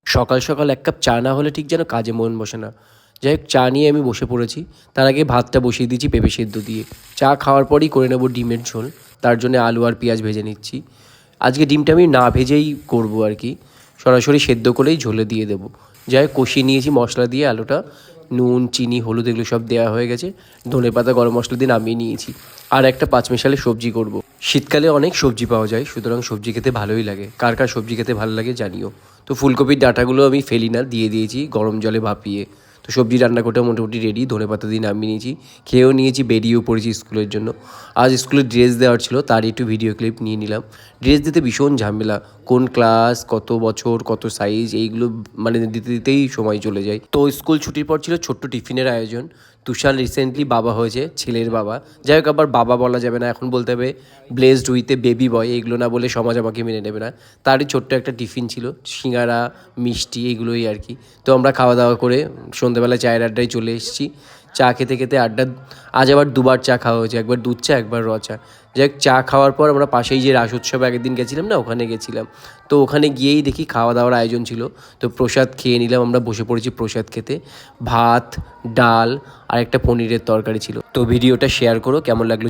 সকাল সকাল এক কাপ চা না হলে ঠিক যেন কাজে মন বসে না। যাই হোক, চা নিয়ে আমি বসে পড়েছি। তার আগে ভাতটা বসিয়ে দিয়েছি পেঁপে সেদ্ধ দিয়ে। চা খাওয়ার পরই করে নেব ডিমের ঝোল। তার জন্য আলু আর পেঁয়াজ ভেজে নিচ্ছি। আজকে ডিমটা আমি না ভেজেই করবো আর কি, সরাসরি সেদ্ধ করেই ঝোলে দিয়ে দেবো। যাই হোক, কষিয়ে নিয়েছি মশলা দিয়ে আলুটা, নুন চিনি হলুদ এগুলো সব দেওয়া হয়ে গেছে। ধনেপাতা গরম মশলা দিয়ে নামিয়ে নিয়েছি। আর একটা পাঁচমিশালি সবজি করব। শীতকালে অনেক সবজি পাওয়া যায়, সুতরাং সবজি খেতে ভালোই লাগে। কার কার সবজি খেতে ভালো লাগে জানিও। তো ফুলকপির ডাঁটাগুলো আমি ফেলি না, দিয়ে দিয়েছি গরম জলে ভাপিয়ে। তো সবজি রান্না করতে মোটামুটি রেডি। ধনেপাতা দিয়ে নামিয়ে নিয়েছি, খেয়েও নিয়েছি, বেরিয়েও পড়েছি স্কুলের জন্য। আজ স্কুলে ড্রেস দেওয়ার ছিল, তার একটু ভিডিও ক্লিপ নিয়ে নিলাম। ড্রেস দিতে ভীষণ ঝামেলা, কোন ক্লাস কত বছর কত সাইজ এইগুলো মানে দিতে দিতেই সময় চলে যায়। তো স্কুল ছুটির পর ছিল ছোট্ট টিফিনের আয়োজন। তুষার রিসেন্টলি বাবা হয়েছে, ছেলের বাবা। যাই হোক, আবার বাবা বলা যাবে না, এখন বলতে হবে ব্লেসড উইথ এ বেবি বয়। এইগুলো না বলে সমাজ আমাকে মেনে নেবে না। তারই ছোট্ট একটা টিফিন ছিল, সিঙ্গারা মিষ্টি এগুলোই আর কি। তো আমরা খাওয়া দাওয়া করে সন্ধ্যেবেলা চায়ের আড্ডায় চলে এসেছি। চা খেতে খেতে আড্ডা, আজ আবার দুবার চা খাওয়া হয়েছে, একবার দুধ চা একবার র চা। যাই হোক, চা খাওয়ার পর আমরা পাশেই যে রাস উৎসবে আগের দিন গেছিলাম না, ওখানে গেছিলাম। তো ওখানে গিয়েই দেখি খাওয়া দাওয়ার আয়োজন ছিল। তো প্রসাদ খেয়ে নিলাম, আমরা বসে পড়েছি প্রসাদ খেতে। ভাত, ডাল আর একটা পনিরের তরকারি ছিল। তো ভিডিওটা শেয়ার করো, কেমন লাগলো